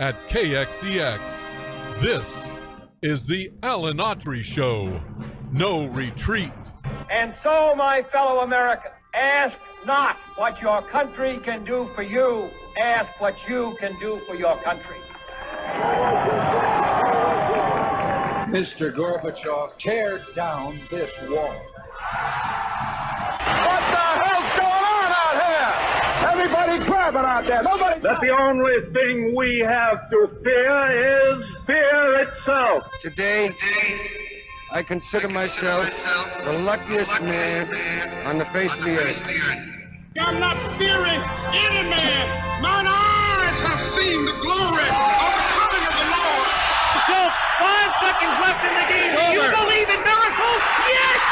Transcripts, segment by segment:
at KXEX. This is the Alan Autry Show. No retreat. And so, my fellow Americans, ask not what your country can do for you. Ask what you can do for your country. Mr. Gorbachev, tear down this wall. What the hell's going on out here? Everybody grabbing out there. Nobody. That the only thing we have to fear is fear itself. Today, I consider myself the luckiest man on the face of the earth. I'm not fearing any man. Mine eyes have seen the glory of the coming of the Lord. So, 5 seconds left in the game. Do you believe in miracles? Yes!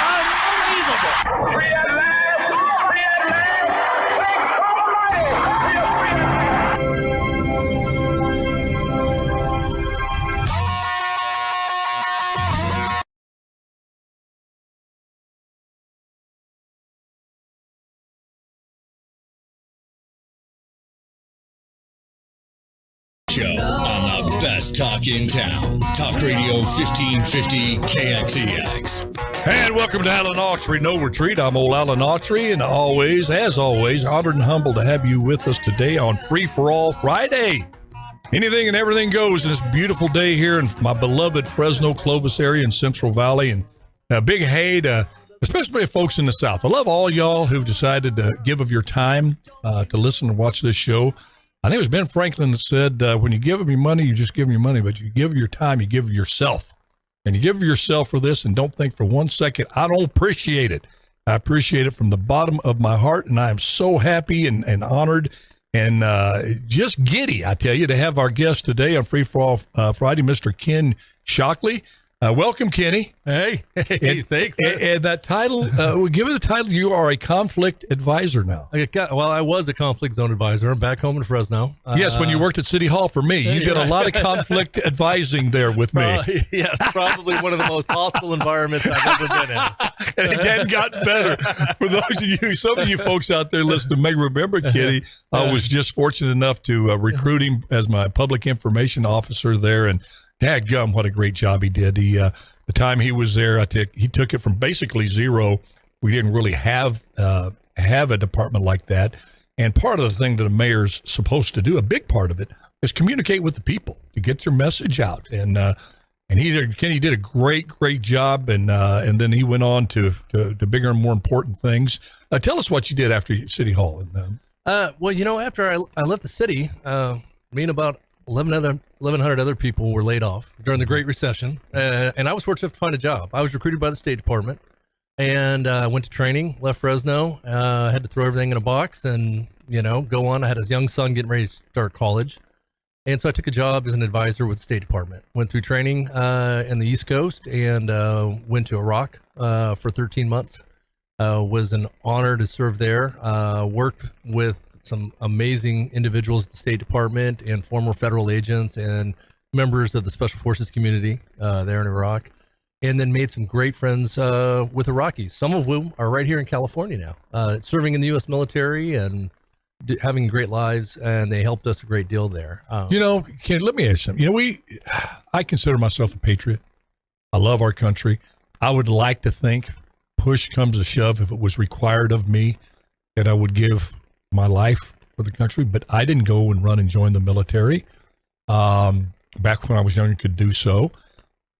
Unbelievable. Free at last! Free at last! Thanks Almighty! We are free at last! Show on the best talk in town. Talk Radio 1550 KXEX. And welcome to Alan Autry, No Retreat. I'm old Alan Autry, and as always, honored and humbled to have you with us today on Free for All Friday. Anything and everything goes in this beautiful day here in my beloved Fresno, Clovis area in Central Valley. And a big hey to especially folks in the South. I love all y'all who've decided to give of your time to listen and watch this show. I think it was Ben Franklin that said, when you give them your money, you just give them your money, but you give your time, you give yourself. And you give yourself for this, and don't think for 1 second, I don't appreciate it. I appreciate it from the bottom of my heart, and I am so happy and honored and just giddy, I tell you, to have our guest today on Free for All Friday, Mr. Ken Shockley. Welcome, Kenny. Hey, thanks. And that title, give it the title, you are a conflict advisor now. I was a conflict zone advisor. I'm back home in Fresno. Yes, when you worked at City Hall for me. You did a lot of conflict advising there with me. Yes, probably one of the most hostile environments I've ever been in. And it hadn't gotten better. For those of you, some of you folks out there listening may remember Kenny. I was just fortunate enough to recruit him as my public information officer there, and dadgum, what a great job he did. The time he was there, he took it from basically zero. We didn't really have a department like that. And part of the thing that a mayor's supposed to do, a big part of it, is communicate with the people to get your message out. And Kenny did a great job. And then he went on to bigger and more important things. Tell us what you did after City Hall. After I left the city, me and about 1,100 other people were laid off during the Great Recession, and I was fortunate to find a job. I was recruited by the State Department, and went to training, left Fresno, had to throw everything in a box and, go on. I had a young son getting ready to start college, and so I took a job as an advisor with the State Department. Went through training in the East Coast and went to Iraq for 13 months. Was an honor to serve there, worked with some amazing individuals at the State Department and former federal agents and members of the Special Forces community there in Iraq, and then made some great friends with Iraqis, some of whom are right here in California now, serving in the U.S. military and having great lives, and they helped us a great deal there. Ken, let me ask you something. I consider myself a patriot. I love our country. I would like to think, push comes to shove, if it was required of me, that I would give my life for the country, but I didn't go and run and join the military. Back when I was younger, could do so.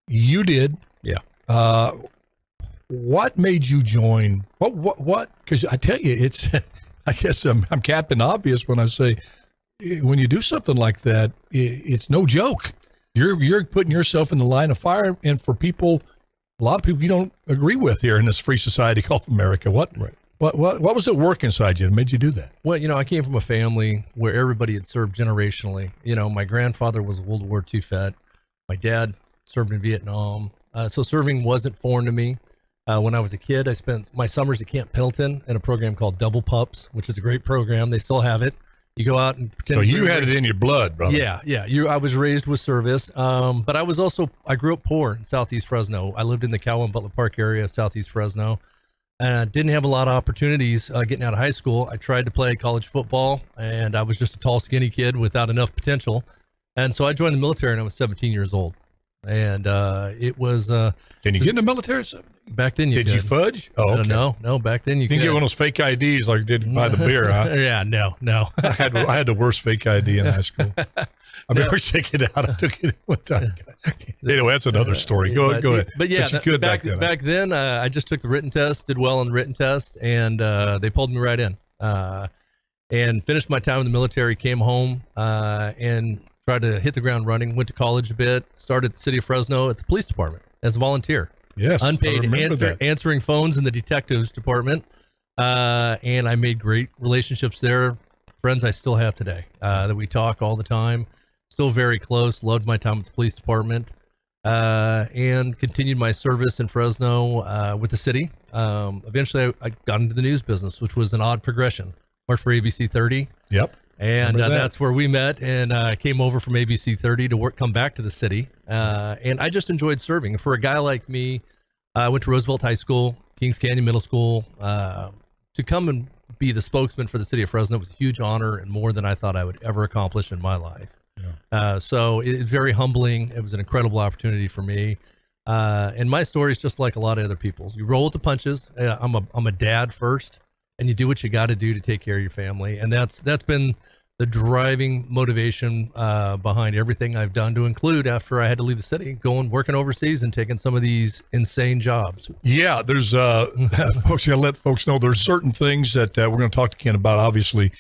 You did. Yeah. What made you join? What? Because I tell you, I guess I'm Captain Obvious when I say, when you do something like that, it's no joke. You're putting yourself in the line of fire, and for people, a lot of people you don't agree with here in this free society called America. Right. What was at work inside you that made you do that? Well, I came from a family where everybody had served generationally. My grandfather was a World War II vet. My dad served in Vietnam. So serving wasn't foreign to me. When I was a kid, I spent my summers at Camp Pendleton in a program called Double Pups, which is a great program. They still have it. You go out and pretend. So you had it in your blood, brother. Yeah. I was raised with service. But I grew up poor in Southeast Fresno. I lived in the Cowan Butler Park area of Southeast Fresno. Didn't have a lot of opportunities getting out of high school. I tried to play college football, and I was just a tall, skinny kid without enough potential. And so I joined the military when I was 17 years old. And it was... Can you get in the military? Back then you Did you fudge? Oh, okay. No, back then you didn't get one of those fake IDs like you did by the beer, huh? Yeah, no. I had the worst fake ID in high school. I remember taking it out. I took it one time. Anyway, that's another story. Go ahead. But yeah, you could back then, I just took the written test, did well on the written test, and they pulled me right in. And finished my time in the military, came home, and tried to hit the ground running, went to college a bit, started at the city of Fresno at the police department as a volunteer. Yes. Unpaid answering phones in the detectives department. And I made great relationships there. Friends I still have today, that we talk all the time. Still very close. Loved my time at the police department. And continued my service in Fresno, with the city. Eventually I got into the news business, which was an odd progression. Worked for ABC 30. Yep. And that's where we met, and came over from ABC 30 to come back to the city. And I just enjoyed serving. For a guy like me, I went to Roosevelt High School, Kings Canyon Middle School. To come and be the spokesman for the city of Fresno was a huge honor and more than I thought I would ever accomplish in my life. Yeah. So it's very humbling. It was an incredible opportunity for me. And my story is just like a lot of other people's. You roll with the punches. I'm a dad first. And you do what you got to do to take care of your family. And that's been the driving motivation behind everything I've done, to include after I had to leave the city, working overseas and taking some of these insane jobs. Yeah, there's folks, I let folks know there's certain things that we're going to talk to Ken about. Obviously,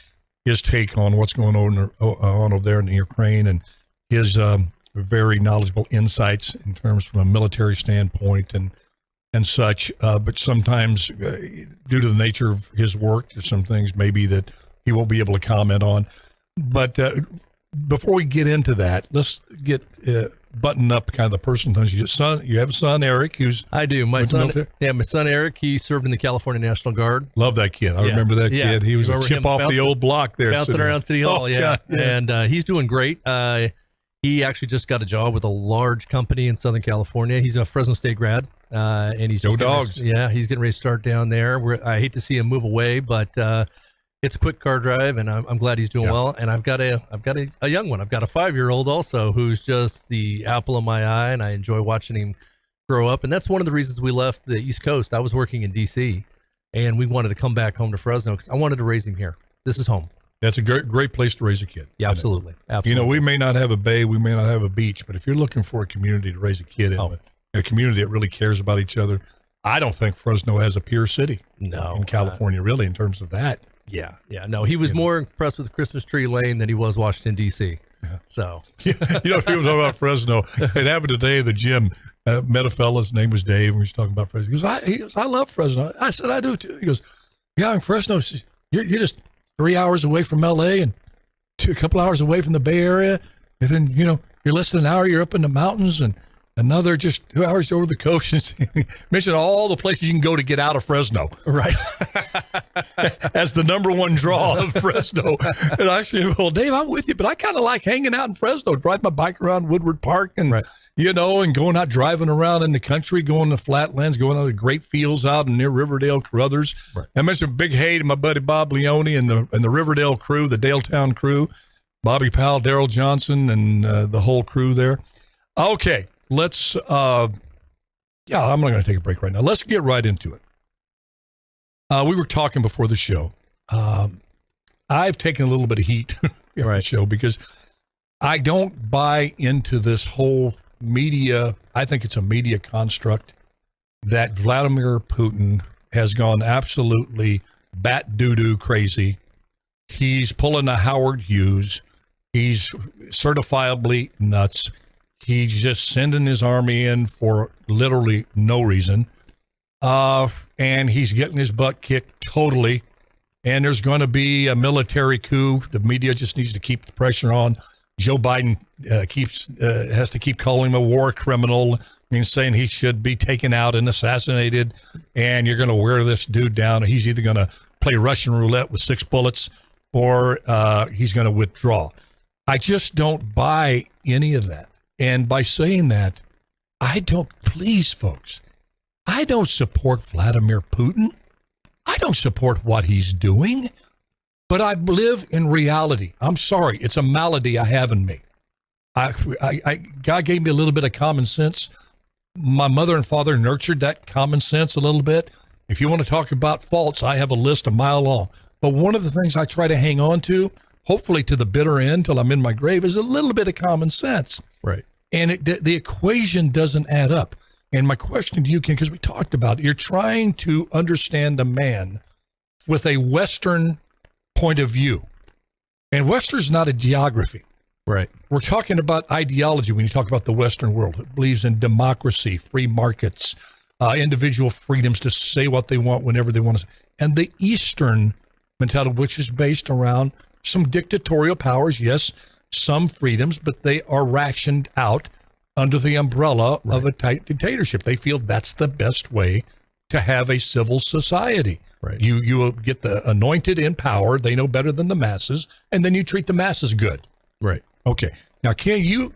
his take on what's going on over there in the Ukraine, and his very knowledgeable insights in terms from a military standpoint and such, but sometimes due to the nature of his work, there's some things maybe that he won't be able to comment on. But before we get into that, let's get button up kind of the person. You have a son, Eric, who's... I do. My son Eric, he served in the California National Guard. Love that kid. I remember that kid. He was a chip off the old block there. Bouncing around City Hall, God, yes. And he's doing great. He actually just got a job with a large company in Southern California. He's a Fresno State grad. And he's Go Dogs. He's getting ready to start down there. I hate to see him move away, but it's a quick car drive, and I'm glad he's doing well. And I've got a young one. I've got a 5-year-old also who's just the apple of my eye, and I enjoy watching him grow up. And that's one of the reasons we left the East Coast. I was working in DC, and we wanted to come back home to Fresno because I wanted to raise him here. This is home. That's a great place to raise a kid. Yeah, absolutely. You know, we may not have a bay, we may not have a beach, but if you're looking for a community to raise a kid in, a community that really cares about each other, I don't think Fresno has a peer city. No, in California, really, in terms of that. Yeah. No, he was more impressed with Christmas Tree Lane than he was Washington, D.C. Yeah. So, people talk about Fresno. It happened today. The gym met a fella. His name was Dave. And we were talking about Fresno. He goes, I love Fresno. I said, I do too. He goes, yeah, in Fresno, you're just 3 hours away from L.A. and a couple hours away from the Bay Area. And then, you're less than an hour, you're up in the mountains, and another just 2 hours over the coast. Mention all the places you can go to get out of Fresno. Right. As the number one draw of Fresno. And I said, well, Dave, I'm with you, but I kind of like hanging out in Fresno, ride my bike around Woodward Park and, and going out driving around in the country, going to flatlands, going out to great fields out near Riverdale, Carruthers. Right. I mentioned big hey to my buddy Bob Leone and the Riverdale crew, the Daletown crew, Bobby Powell, Daryl Johnson, and the whole crew there. Okay. Let's, I'm not going to take a break right now. Let's get right into it. We were talking before the show. I've taken a little bit of heat on the show because I don't buy into this whole media. I think it's a media construct that Vladimir Putin has gone absolutely bat doo-doo crazy. He's pulling a Howard Hughes. He's certifiably nuts. He's just sending his army in for literally no reason. And he's getting his butt kicked totally. And there's going to be a military coup. The media just needs to keep the pressure on. Joe Biden has to keep calling him a war criminal, saying he should be taken out and assassinated. And you're going to wear this dude down. He's either going to play Russian roulette with 6 bullets or he's going to withdraw. I just don't buy any of that. And by saying that, please, folks, I don't support Vladimir Putin. I don't support what he's doing, but I live in reality. I'm sorry. It's a malady I have in me. God gave me a little bit of common sense. My mother and father nurtured that common sense a little bit. If you want to talk about faults, I have a list a mile long. But one of the things I try to hang on to, hopefully to the bitter end till I'm in my grave, is a little bit of common sense. Right. And the equation doesn't add up. And my question to you, Ken, because we talked about it, you're trying to understand a man with a Western point of view. And Western's not a geography. Right. We're talking about ideology when you talk about the Western world. It believes in democracy, free markets, individual freedoms to say what they want whenever they want to. And the Eastern mentality, which is based around some dictatorial powers, yes, some freedoms, but they are rationed out under the umbrella of a tight dictatorship. They feel that's the best way to have a civil society. Right. You get the anointed in power. They know better than the masses, and then you treat the masses good. Right. Okay. Now, Ken, you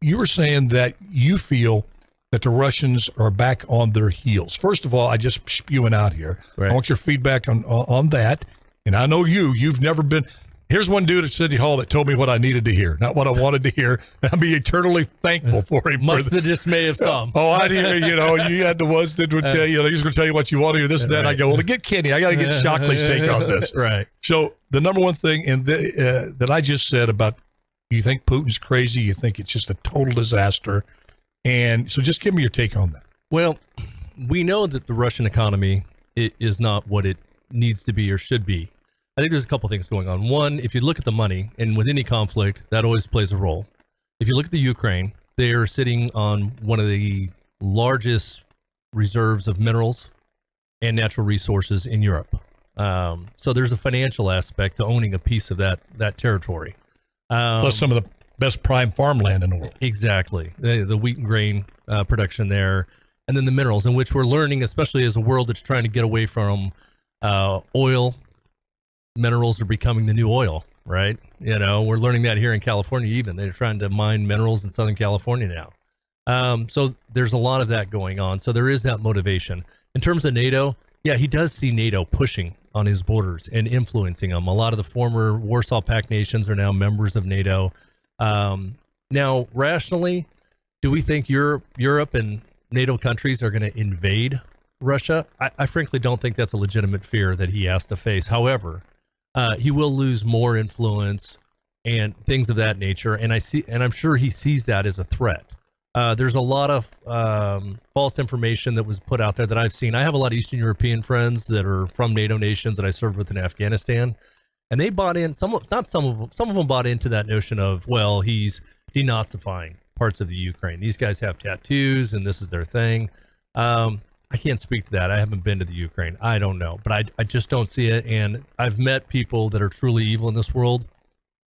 were saying that you feel that the Russians are back on their heels. First of all, I just spewing out here. Right. I want your feedback on that. And I know you've never been. Here's one dude at City Hall that told me what I needed to hear, not what I wanted to hear. And I'll be eternally thankful for him. Much the dismay of some. Oh, I hear, you had the ones that would tell you, he's going to tell you what you want to hear, this and that. I go, well, to get Kenny, I got to get Shockley's take on this. Right. So the number one thing that I just said about, you think Putin's crazy, you think it's just a total disaster. And so just give me your take on that. Well, we know that the Russian economy is not what it needs to be or should be. I think there's a couple things going on. One, if you look at the money, and with any conflict, that always plays a role. If you look at the Ukraine, they are sitting on one of the largest reserves of minerals and natural resources in Europe. So there's a financial aspect to owning a piece of that territory. Plus some of the best prime farmland in the world. Exactly. The wheat and grain production there, and then the minerals, in which we're learning, especially as a world that's trying to get away from oil. Minerals are becoming the new oil, right? We're learning that here in California even. They're trying to mine minerals in Southern California now. So there's a lot of that going on. So there is that motivation. In terms of NATO, yeah, he does see NATO pushing on his borders and influencing them. A lot of the former Warsaw Pact nations are now members of NATO. Now, rationally, do we think Europe and NATO countries are going to invade Russia? I frankly don't think that's a legitimate fear that he has to face. However, he will lose more influence and things of that nature. And I'm sure he sees that as a threat. There's a lot of false information that was put out there that I've seen. I have a lot of Eastern European friends that are from NATO nations that I served with in Afghanistan, and they bought in. Some of them bought into that notion of, well, he's denazifying parts of the Ukraine. These guys have tattoos, and this is their thing. I can't speak to that. I haven't been to the Ukraine. I don't know, but I just don't see it. And I've met people that are truly evil in this world,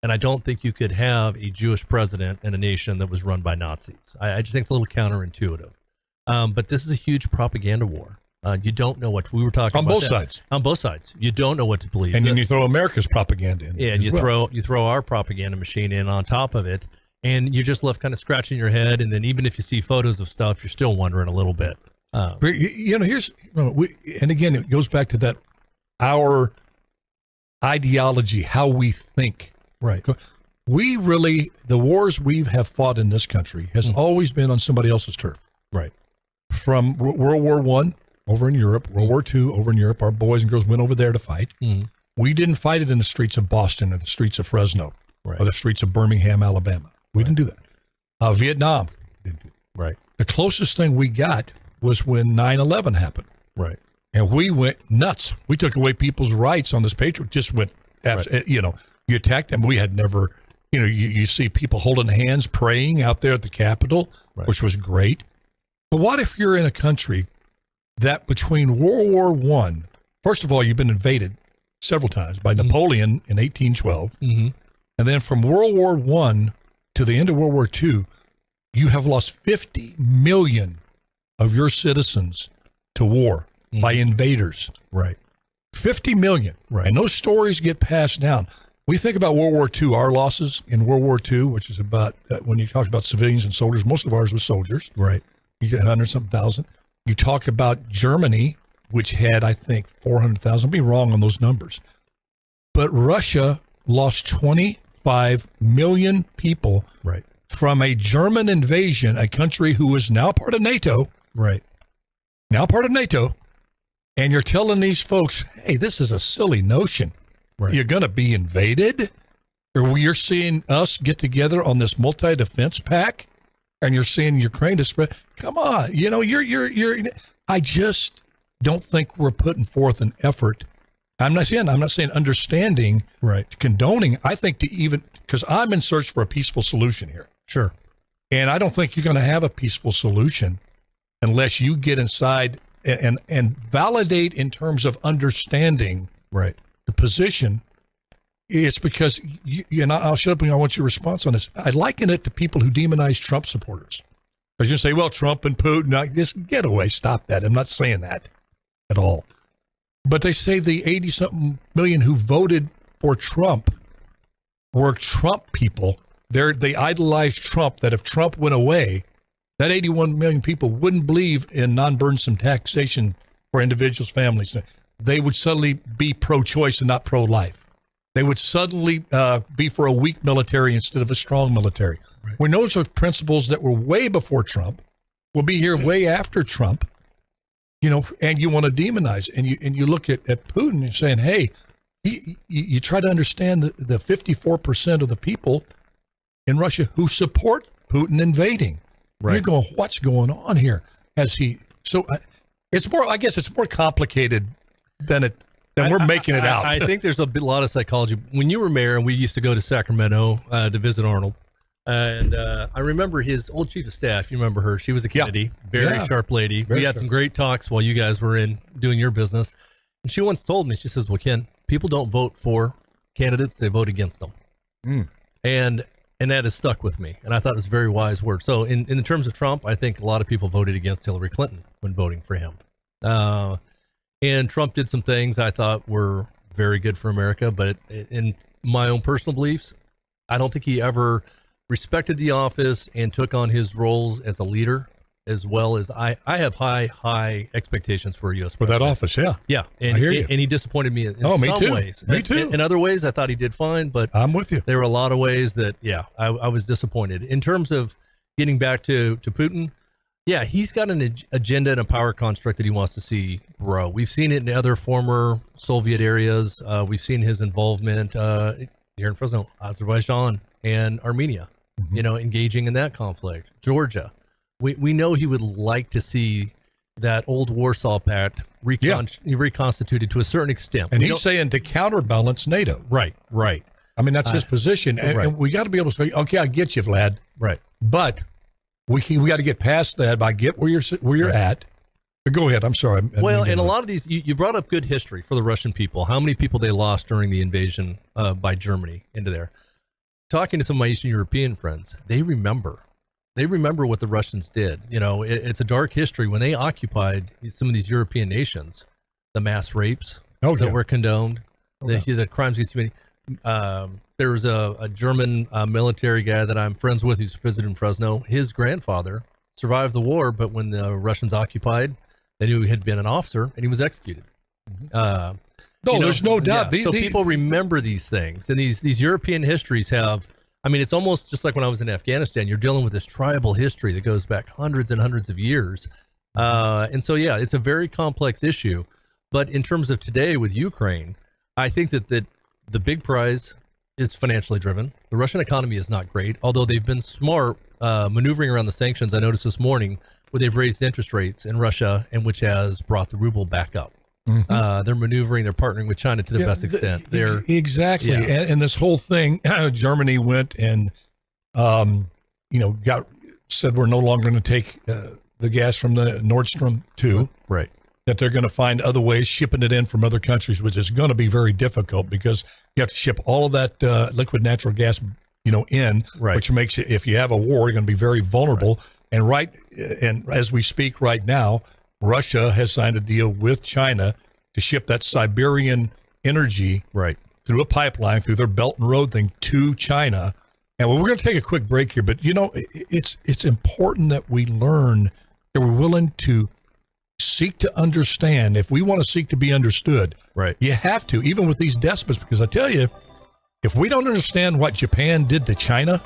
and I don't think you could have a Jewish president in a nation that was run by Nazis. I just think it's a little counterintuitive. But this is a huge propaganda war. You don't know what we were talking about. On both sides. On both sides. You don't know what to believe. And then you throw America's propaganda in. Yeah, and you throw our propaganda machine in on top of it, and you're just left kind of scratching your head. And then even if you see photos of stuff, you're still wondering a little bit. And again, it goes back to that, our ideology, how we think. Right. The wars we have fought in this country has always been on somebody else's turf. Right. From World War I over in Europe, World War II over in Europe, our boys and girls went over there to fight. We didn't fight it in the streets of Boston or the streets of Fresno or the streets of Birmingham, Alabama. We didn't do that. Vietnam didn't do that. Right. The closest thing we got was when 9/11 happened. Right. And we went nuts. We took away people's rights on this patriot, just went, you attacked them. We had never, you see people holding hands, praying out there at the Capitol, which was great. But what if you're in a country that between World War I, first of all, you've been invaded several times by Napoleon in 1812. And then from World War I to the end of World War II, you have lost 50 million of your citizens to war by invaders. Right. 50 million. Right. And those stories get passed down. We think about World War II, our losses in World War II, which is about, when you talk about civilians and soldiers, most of ours was soldiers. Right. You get 100-something thousand. You talk about Germany, which had, I think, 400,000. I'll be wrong on those numbers. But Russia lost 25 million people from a German invasion, a country who is now part of NATO. Right. Now part of NATO. And you're telling these folks, hey, this is a silly notion. Right. You're going to be invaded? Or you're seeing us get together on this multi-defense pack, and you're seeing Ukraine to spread. Come on, you're. I just don't think we're putting forth an effort. I'm not saying understanding, right, condoning. I think because I'm in search for a peaceful solution here. Sure. And I don't think you're going to have a peaceful solution unless you get inside and validate in terms of understanding, right, the position. It's because, and I'll shut up and I want your response on this. I liken it to people who demonize Trump supporters. Because you say, well, Trump and Putin, just get away, stop that. I'm not saying that at all. But they say the 80-something million who voted for Trump were Trump people. They idolize Trump, that if Trump went away, that 81 million people wouldn't believe in non-burdensome taxation for individuals, families. They would suddenly be pro-choice and not pro-life. They would suddenly be for a weak military instead of a strong military. Right. When those are principles that were way before Trump, will be here way after Trump, and you want to demonize. And you look at Putin and saying, hey, you try to understand the 54% of the people in Russia who support Putin invading. Right. You're going, what's going on here? It's more, I guess it's more complicated than we're making it out. I think there's a lot of psychology. When you were mayor, and we used to go to Sacramento to visit Arnold, and I remember his old chief of staff. You remember her? She was a Kennedy, very sharp lady. We had some great talks while you guys were in doing your business. And she once told me, she says, well, Ken, people don't vote for candidates, they vote against them. And that has stuck with me. And I thought it was a very wise word. So in the terms of Trump, I think a lot of people voted against Hillary Clinton when voting for him. And Trump did some things I thought were very good for America, but in my own personal beliefs, I don't think he ever respected the office and took on his roles as a leader, as well as I have high expectations for a U.S. For president. that office, yeah. Yeah, and, I hear you. And he disappointed me in me some too. ways. Me too. In other ways, I thought he did fine, but I'm with you. There were a lot of ways that, I was disappointed. In terms of getting back to Putin, yeah, he's got an agenda and a power construct that he wants to see grow. We've seen it in other former Soviet areas. We've seen his involvement here in Fresno, Azerbaijan and Armenia, engaging in that conflict. Georgia. We know he would like to see that old Warsaw Pact reconstituted to a certain extent. And he's saying to counterbalance NATO. Right. I mean, that's his position. And we got to be able to say, okay, I get you, Vlad. Right. But we got to get past that. I get where you're at. But go ahead. I'm sorry. Well, and a lot of these, you brought up good history for the Russian people. How many people they lost during the invasion by Germany into there. Talking to some of my Eastern European friends, they remember what the Russians did. It's a dark history. When they occupied some of these European nations, the mass rapes that were condoned, the crimes against humanity. There was a German military guy that I'm friends with who's visited in Fresno. His grandfather survived the war, but when the Russians occupied, they knew he had been an officer and he was executed. There's no doubt. So people remember these things, and these European histories have. I mean, it's almost just like when I was in Afghanistan. You're dealing with this tribal history that goes back hundreds and hundreds of years, and so it's a very complex issue. But in terms of today with Ukraine, I think that the big prize is financially driven. The Russian economy is not great, although they've been smart maneuvering around the sanctions. I noticed this morning where they've raised interest rates in Russia, and which has brought the ruble back up. They're manuevering, they're partnering with China to the best extent. Exactly. And this whole thing, Germany went and, said we're no longer going to take the gas from the Nord Stream 2. Right. That they're going to find other ways, shipping it in from other countries, which is going to be very difficult because you have to ship all of that liquid natural gas, in, which makes it, if you have a war, you're going to be very vulnerable. Right. And as we speak right now, Russia has signed a deal with China to ship that Siberian energy through a pipeline, through their Belt and Road thing to China. And we're going to take a quick break here, but it's important that we learn that we're willing to seek to understand. If we want to seek to be understood, you have to, even with these despots, because I tell you, if we don't understand what Japan did to China,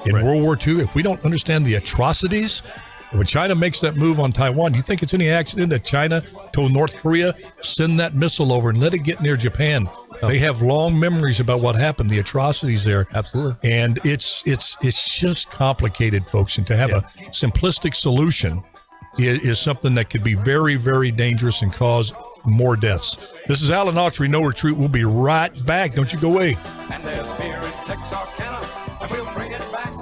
in Right. World War II, if we don't understand the atrocities, when China makes that move on Taiwan, you think it's any accident that China told North Korea, send that missile over and let it get near Japan? Oh. They have long memories about what happened, the atrocities there. Absolutely. And it's just complicated, folks. And to have a simplistic solution is something that could be very, very dangerous and cause more deaths. This is Alan Autry, No Retreat. We'll be right back. Don't you go away. And there's beer in Texarkana, and we'll bring it back.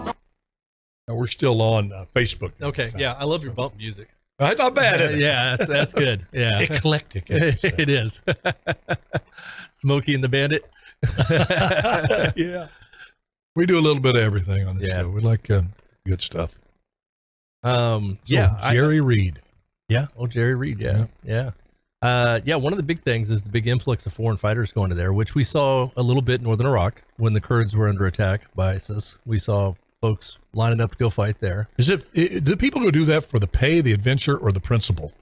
Now, we're still on Facebook. Okay. Yeah, I love your bump music. That's not bad, is it? Yeah, that's good. Yeah. Eclectic. It is. Smokey and the Bandit. Yeah. We do a little bit of everything on this show. We like good stuff. Jerry Reed. Yeah. Oh, Jerry Reed. Yeah. One of the big things is the big influx of foreign fighters going to there, which we saw a little bit in northern Iraq when the Kurds were under attack by ISIS. We saw folks lining up to go fight there. Do people go do that for the pay, the adventure, or the principle?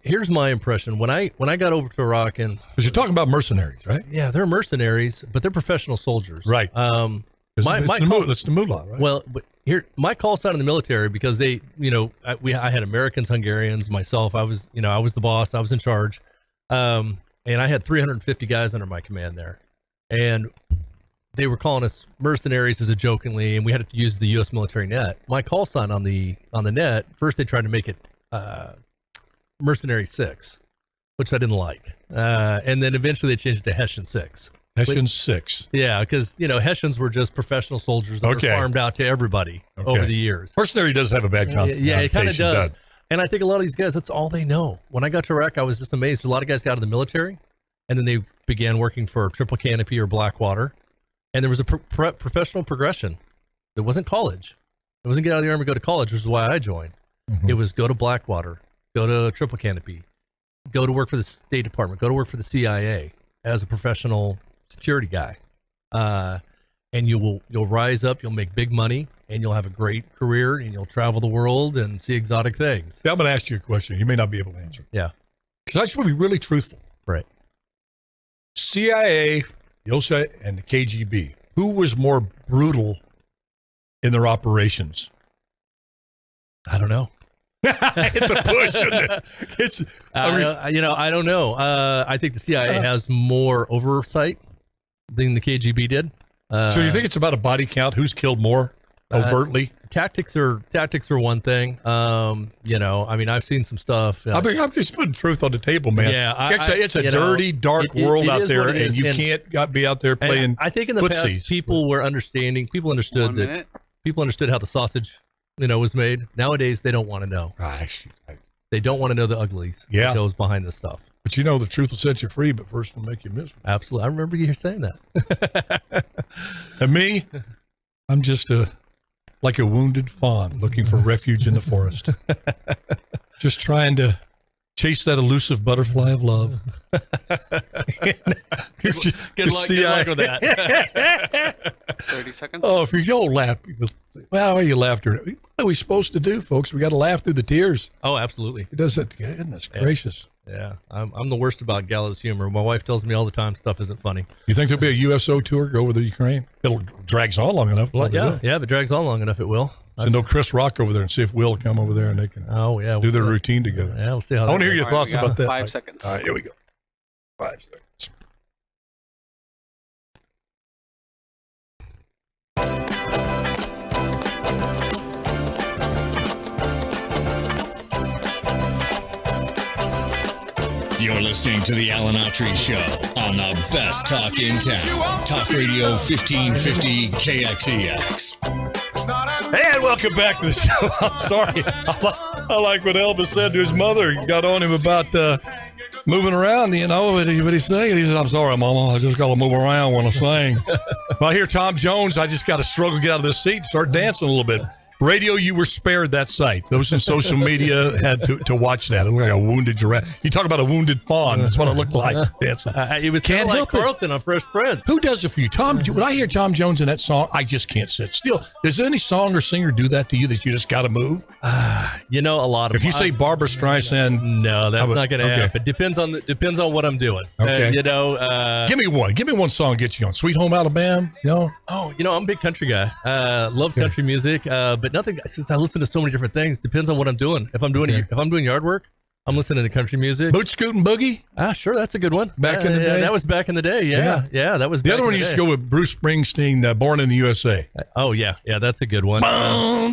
Here's my impression. When I got over to Iraq, and because you're talking about mercenaries, right? Yeah, they're mercenaries, but they're professional soldiers, right? It's the moolah, right? Well, but here, my call sign in the military, because they, I had Americans, Hungarians, myself. I was the boss. I was in charge, and I had 350 guys under my command there, and they were calling us mercenaries as a jokingly, and we had to use the U.S. military net. My call sign on the net, first they tried to make it Mercenary 6, which I didn't like, and then eventually they changed it to Hessian 6. Hessian 6. Yeah, because Hessians were just professional soldiers that were farmed out to everybody over the years. Mercenary does have a bad connotation. Yeah, it kind of does. And I think a lot of these guys, that's all they know. When I got to Iraq, I was just amazed. A lot of guys got out of the military, and then they began working for Triple Canopy or Blackwater, and there was a professional progression. It wasn't college. It wasn't get out of the Army, go to college, which is why I joined. Mm-hmm. It was go to Blackwater, go to Triple Canopy, go to work for the State Department, go to work for the CIA as a professional security guy, and you'll rise up, you'll make big money, and you'll have a great career, and you'll travel the world and see exotic things. Yeah, I'm going to ask you a question. You may not be able to answer. Yeah, because I just want to be really truthful. Right. CIA, the OSA, and the KGB. Who was more brutal in their operations? I don't know. It's a push, isn't it? I don't know. I think the CIA has more oversight than the KGB did. So you think it's about a body count? Who's killed more overtly? Tactics are one thing. I've seen some stuff. I'm just putting truth on the table, man. Yeah, it's a dirty, dark world out there, and you can't be out there playing. I think in the past, people were understanding. People understood that. People understood how the sausage, was made. Nowadays, they don't want to know. They don't want to know the uglies. Yeah, that goes behind this stuff. But the truth will set you free, but first will make you miserable. Absolutely, I remember you saying that. And me, I'm just like a wounded fawn looking for refuge in the forest, just trying to chase that elusive butterfly of love. Good luck with that. 30 seconds. Oh, if you don't laugh, people say, well, why are you laughing? What are we supposed to do, folks? We got to laugh through the tears. Oh, absolutely. It does that. Goodness gracious. Yeah, I'm the worst about gallows humor. My wife tells me all the time stuff isn't funny. You think there'll be a USO tour go over the Ukraine? It'll drags on long enough. Well, if it drags on long enough, it will. Send Chris Rock over there and see if Will come over there and they can do their routine together. Yeah, we'll see how. I want to hear your thoughts about that. 5 seconds. All right, here we go. 5 seconds. You're listening to the Alan Autry Show on the best talk in town. Talk Radio 1550 KXEX. And welcome back to the show. I'm sorry. I like what Elvis said to his mother. He got on him about moving around, what he say? He said, I'm sorry, Mama. I just got to move around when I sing. If I hear Tom Jones, I just got to struggle to get out of this seat and start dancing a little bit. Radio, you were spared that sight. Those in social media had to watch that. It looked like a wounded giraffe. You talk about a wounded fawn. That's what it looked like. It was kind of like Carlton on Fresh Prince. Who does it for you? When I hear Tom Jones in that song, I just can't sit still. Does any song or singer do that to you that you just got to move? A lot of. If you say Barbara Streisand, no, that's not going to happen. Depends on what I'm doing. Okay. Give me one. Give me one song to get you on. Sweet Home Alabama. I'm a big country guy. Love country music, but nothing. Since I listen to so many different things, depends on what I'm doing. If I'm doing yard work, I'm listening to country music. Boot Scootin' Boogie? Sure, that's a good one. Back in the day? That was back in the day, yeah that was the back other one in used to go with Bruce Springsteen, Born in the USA. Yeah, that's a good one. I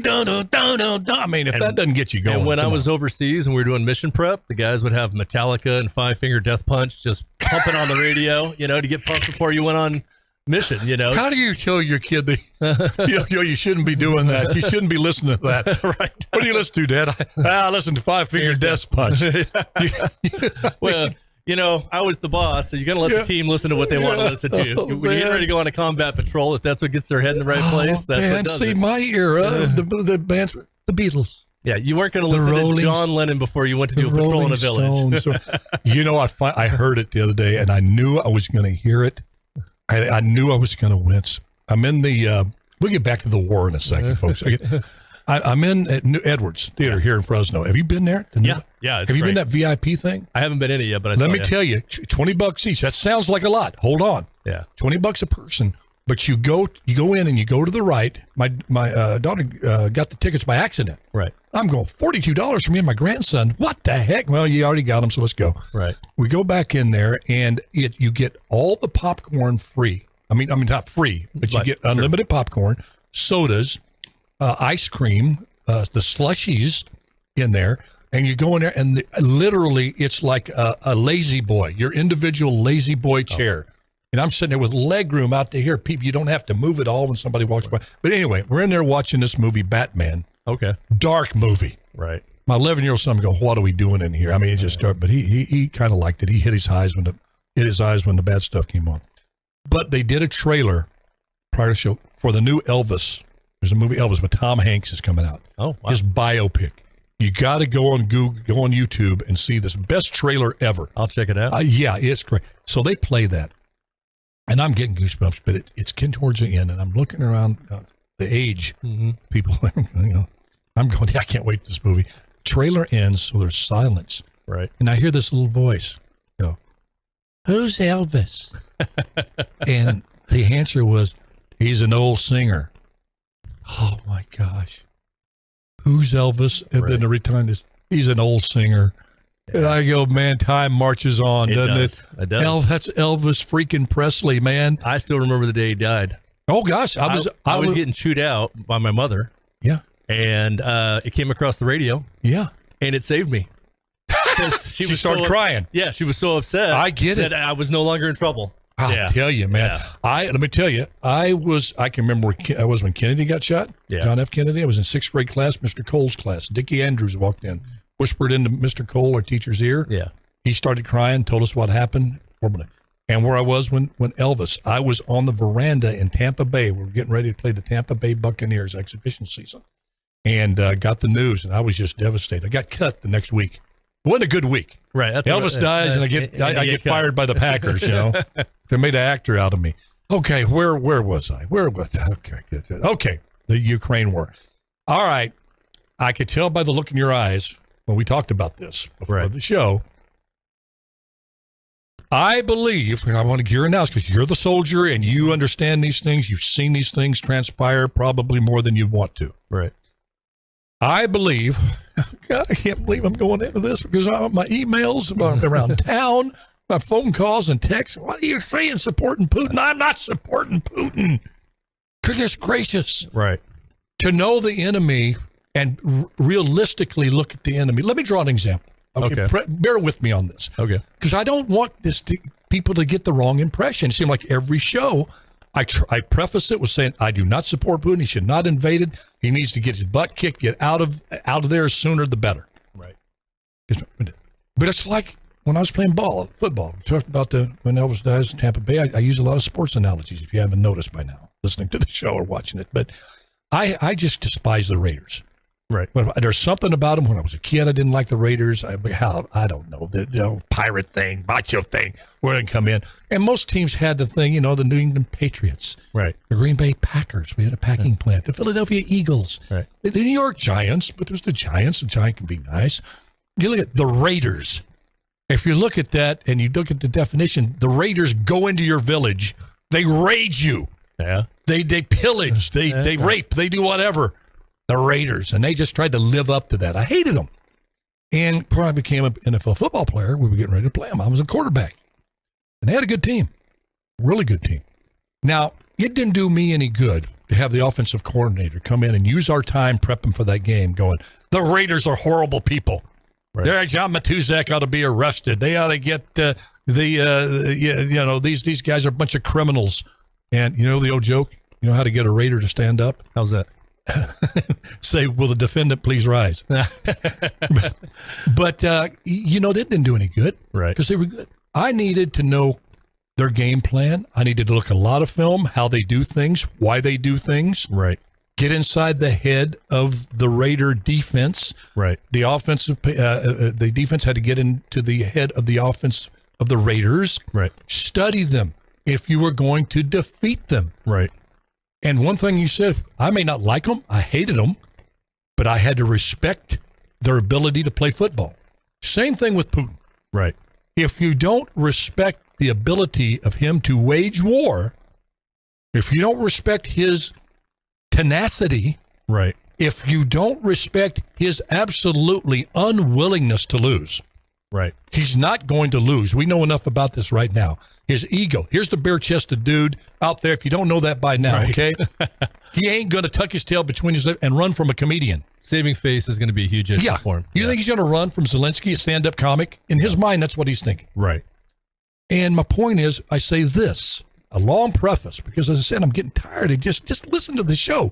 mean, if that doesn't get you going. And when I was overseas and we were doing mission prep, the guys would have Metallica and Five Finger Death Punch just pumping on the radio, to get pumped before you went on mission. How do you tell your kid that you shouldn't be doing that? You shouldn't be listening to that. Right. What do you listen to, Dad? I listen to Five Finger Death Punch. Well, I was the boss, so you're going to let the team listen to what they want to listen to. When you get ready to go on a combat patrol, if that's what gets their head in the right place, that's what does it. My era, the bands, the Beatles. Yeah, you weren't going to listen to John Lennon before you went to do a patrol in a village. I heard it the other day, and I knew I was going to hear it. I knew I was going to wince. I'm in the. We'll get back to the war in a second, folks. I'm in at New Edwards Theater here in Fresno. Have you been there? Yeah. Have you been that VIP thing? I haven't been in it yet, but let me tell you, $20 each. That sounds like a lot. Hold on. Yeah, $20 a person. But you go in and you go to the right. My daughter got the tickets by accident. Right. I'm going $42 for me and my grandson. What the heck? Well, you already got them, so let's go. Right. We go back in there and you get all the popcorn free. I mean not free, but you get unlimited popcorn, sodas, ice cream, the slushies in there, and you go in there and literally it's like a lazy boy, your individual lazy boy chair. And I'm sitting there with leg room out to here. People, you don't have to move at all when somebody walks by. But anyway, we're in there watching this movie, Batman. Okay. Dark movie. Right. My 11-year-old son go, what are we doing in here? I mean, it just started, but he kind of liked it. He hit his eyes when the bad stuff came on. But they did a trailer prior to the show for the new Elvis. There's a movie Elvis, but Tom Hanks is coming out. Oh, wow. His biopic. You got to go on Google, go on YouTube and see this best trailer ever. I'll check it out. Yeah, it's great. So they play that. And I'm getting goosebumps, but it's getting towards the end, and I'm looking around the age people. I'm going, I can't wait for this movie. Trailer ends, so there's silence. Right. And I hear this little voice go, "Who's Elvis?" And the answer was, "He's an old singer." Oh my gosh. Who's Elvis? And then the return is, "He's an old singer." Yeah. And I go, man, time marches on, doesn't it? It does. That's Elvis freaking Presley, man. I still remember the day he died. Oh gosh, I was getting chewed out by my mother. Yeah, and it came across the radio. Yeah, and it saved me. She started crying. Yeah, she was so upset. I get it. That I was no longer in trouble. I'll tell you, man. Yeah. Let me tell you, I can remember where I was when Kennedy got shot. Yeah. John F. Kennedy. I was in 6th grade class, Mr. Cole's class. Dickie Andrews walked in, whispered into Mr. Cole, our teacher's ear. Yeah. He started crying, told us what happened. And where I was when Elvis, I was on the veranda in Tampa Bay. We were getting ready to play the Tampa Bay Buccaneers exhibition season. And got the news, and I was just devastated. I got cut the next week. It wasn't a good week. Right. Elvis dies, and I get fired by the Packers, They made an actor out of me. Okay, where was I? Okay, good. Okay, the Ukraine war. All right. I could tell by the look in your eyes when we talked about this before the show. I believe, and I want to hear it now because you're the soldier and you understand these things. You've seen these things transpire probably more than you want to. Right. I believe, God, I can't believe I'm going into this because my emails around town, my phone calls and texts. What are you saying, supporting Putin? I'm not supporting Putin. Goodness gracious. Right. To know the enemy and realistically look at the enemy. Let me draw an example. Okay. Bear with me on this. Okay. Because I don't want people to get the wrong impression. It seems like every show, I preface it with saying, I do not support Putin. He should not invade it. He needs to get his butt kicked, get out of there sooner the better. Right. But it's like when I was playing football. We talked about when Elvis dies in Tampa Bay. I use a lot of sports analogies, if you haven't noticed by now, listening to the show or watching it. But I just despise the Raiders. Right. But there's something about them. When I was a kid, I didn't like the Raiders. I don't know, the pirate thing, macho thing, where they come in. And most teams had the thing, the New England Patriots. Right. The Green Bay Packers. We had a packing plant. The Philadelphia Eagles. Right. The New York Giants, but there's the Giants. The Giant can be nice. You look at the Raiders. If you look at that and you look at the definition, the Raiders go into your village. They raid you. Yeah. They pillage. They rape. They do whatever. The Raiders, and they just tried to live up to that. I hated them. And before I became an NFL football player, we were getting ready to play them. I was a quarterback. And they had a good team, really good team. Now, it didn't do me any good to have the offensive coordinator come in and use our time prepping for that game going, the Raiders are horrible people. Right. John Matuzak ought to be arrested. They ought to get these guys are a bunch of criminals. And you know the old joke? You know how to get a Raider to stand up? How's that? Say, will the defendant please rise? but that didn't do any good. Right. Because they were good. I needed to know their game plan. I needed to look at a lot of film, how they do things, why they do things. Right. Get inside the head of the Raider defense. Right. The defense had to get into the head of the offense of the Raiders. Right. Study them if you were going to defeat them. Right. And one thing you said, I may not like them, I hated them, but I had to respect their ability to play football. Same thing with Putin. Right. If you don't respect the ability of him to wage war, if you don't respect his tenacity, right. If you don't respect his absolutely unwillingness to lose, right. He's not going to lose. We know enough about this right now. His ego. Here's the bare-chested dude out there. If you don't know that by now, right. Okay? He ain't going to tuck his tail between his lips and run from a comedian. Saving face is going to be a huge issue for him. You think he's going to run from Zelensky, a stand-up comic? In his mind, that's what he's thinking. Right. And my point is, I say this, a long preface, because as I said, I'm getting tired of just listen to the show.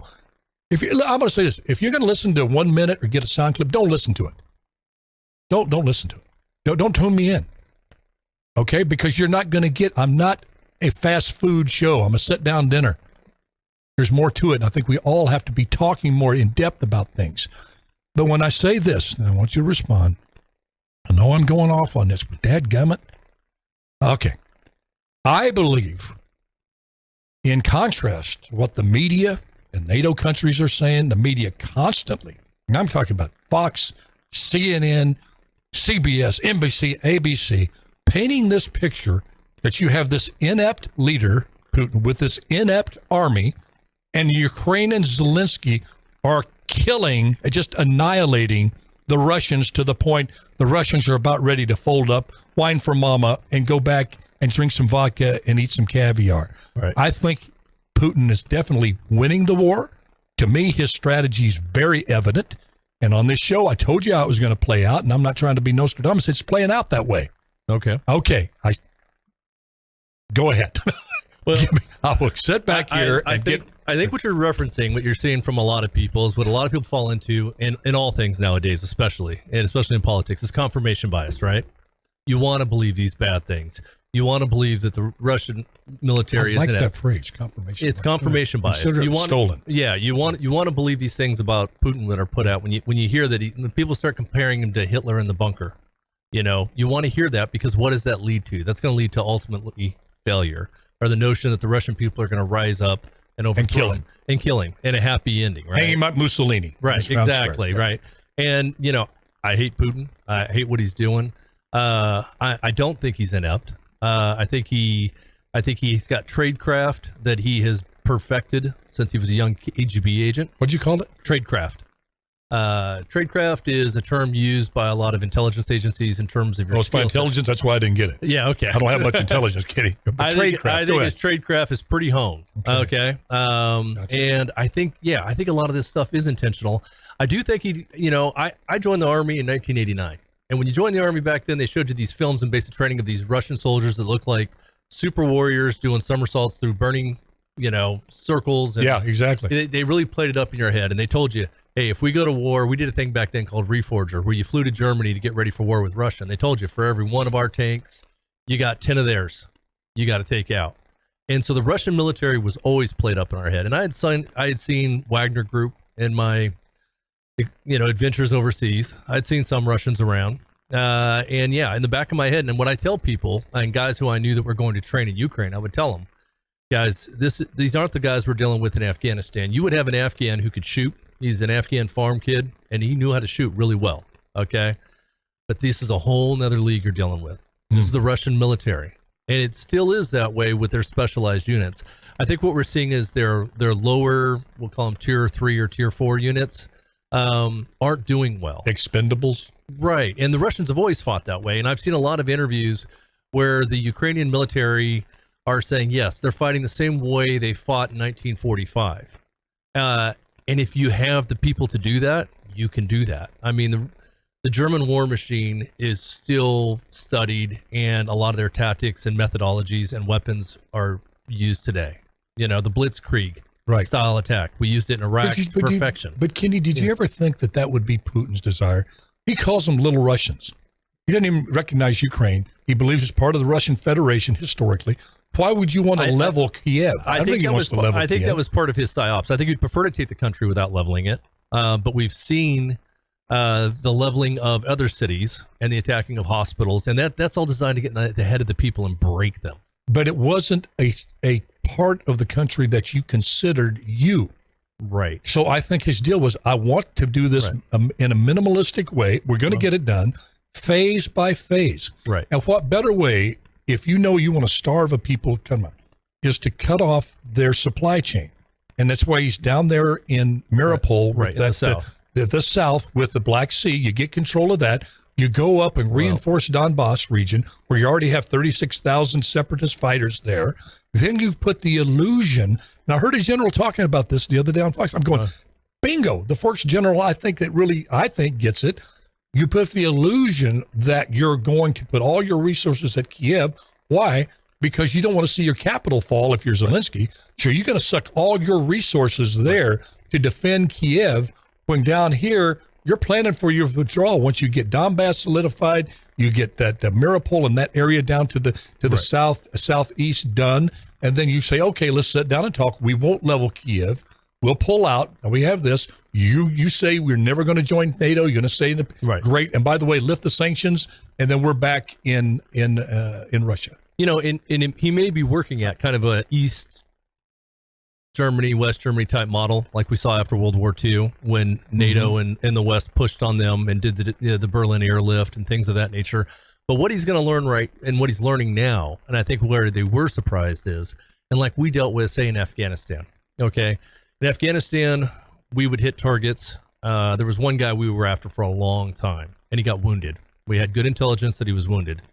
I'm going to say this. If you're going to listen to 1 minute or get a sound clip, don't listen to it. Don't listen to it. Don't tune me in. Okay? Because you're not going to get, I'm not a fast food show. I'm a sit-down dinner. There's more to it, and I think we all have to be talking more in depth about things. But when I say this, and I want you to respond, I know I'm going off on this, but dadgummit. Okay. I believe, in contrast to what the media and NATO countries are saying, the media constantly, and I'm talking about Fox, CNN, CBS, NBC, ABC, painting this picture that you have this inept leader, Putin, with this inept army, and Ukraine and Zelensky are killing, just annihilating the Russians to the point the Russians are about ready to fold up, whine for mama, and go back and drink some vodka and eat some caviar. Right. I think Putin is definitely winning the war. To me, his strategy is very evident. And on this show, I told you how it was going to play out, and I'm not trying to be Nostradamus. It's playing out that way. Okay. Go ahead. Well, I will sit back here I think what you're referencing, what you're seeing from a lot of people, is what a lot of people fall into in all things nowadays, especially in politics, is confirmation bias, right? You want to believe these bad things. You want to believe that the Russian military I like that phrase, confirmation. It's confirmation bias. Consider it stolen. Yeah, you want to believe these things about Putin that are put out when you hear that when people start comparing him to Hitler in the bunker. You want to hear that, because what does that lead to? That's going to lead to ultimately failure, or the notion that the Russian people are going to rise up and overthrow him and kill him in a happy ending, right? Hanging out Mussolini. Right, exactly, right. And, I hate Putin. I hate what he's doing. I don't think he's inept. I think he's got tradecraft that he has perfected since he was a young KGB agent. What'd you call it? Tradecraft. Tradecraft is a term used by a lot of intelligence agencies in terms of your it's by intelligence. That's why I didn't get it. Yeah, okay. I don't have much intelligence, kidding. I think his tradecraft is pretty honed. Okay. Gotcha. And I think a lot of this stuff is intentional. I do think I joined the Army in 1989. And when you joined the Army back then, they showed you these films and basic training of these Russian soldiers that look like super warriors doing somersaults through burning, circles. And yeah, exactly. They really played it up in your head, and they told you, hey, if we go to war, we did a thing back then called Reforger, where you flew to Germany to get ready for war with Russia. And they told you, for every one of our tanks, you got 10 of theirs you got to take out. And so the Russian military was always played up in our head. And I had seen Wagner Group in my, adventures overseas. I'd seen some Russians around. And yeah, in the back of my head, and what I tell people and guys who I knew that were going to train in Ukraine, I would tell them, guys, these aren't the guys we're dealing with in Afghanistan. You would have an Afghan who could shoot. He's an Afghan farm kid, and he knew how to shoot really well. Okay. But this is a whole nother league you're dealing with. This is the Russian military. And it still is that way with their specialized units. I think what we're seeing is their lower, we'll call them tier 3 or tier 4 units, aren't doing well. Expendables. Right. And the Russians have always fought that way. And I've seen a lot of interviews where the Ukrainian military are saying, yes, they're fighting the same way they fought in 1945. And if you have the people to do that, you can do that. I mean, the German war machine is still studied, and a lot of their tactics and methodologies and weapons are used today. The Blitzkrieg style attack. We used it in Iraq to perfection. But Kenny, did you ever think that would be Putin's desire? He calls them little Russians. He doesn't even recognize Ukraine. He believes it's part of the Russian Federation historically. Why would you want to level Kiev? I think he wants to level Kiev. I think that was part of his psyops. I think he'd prefer to take the country without leveling it. But we've seen the leveling of other cities and the attacking of hospitals, and that's all designed to get in the head of the people and break them. But it wasn't a part of the country that you considered you. Right. So I think his deal was, I want to do this in a minimalistic way. We're going to get it done phase by phase. Right. And what better way, if you know you want to starve a people, is to cut off their supply chain. And that's why he's down there in Mariupol. Right. In the south. The south with the Black Sea. You get control of that. You go up and reinforce Donbass region, where you already have 36,000 separatist fighters there. Then you put the illusion. Now, I heard a general talking about this the other day on Fox. I'm going, bingo. The first general I think gets it. You put the illusion that you're going to put all your resources at Kiev. Why? Because you don't want to see your capital fall if you're Zelensky. So you're going to suck all your resources there to defend Kiev, when down here, you're planning for your withdrawal. Once you get Donbass solidified, you get that Mariupol and that area down to the southeast done, and then you say, okay, let's sit down and talk. We won't level Kiev. We'll pull out. And we have this. You say we're never going to join NATO. You're going to stay in great. And by the way, lift the sanctions, and then we're back in Russia. And he may be working at kind of a East Germany, West Germany type model, like we saw after World War II, when NATO and the West pushed on them and did the Berlin airlift and things of that nature. But what he's going to learn, and what he's learning now, and I think where they were surprised is, and like we dealt with, say, in Afghanistan. Okay, in Afghanistan, we would hit targets. There was one guy we were after for a long time, and he got wounded. We had good intelligence that he was wounded.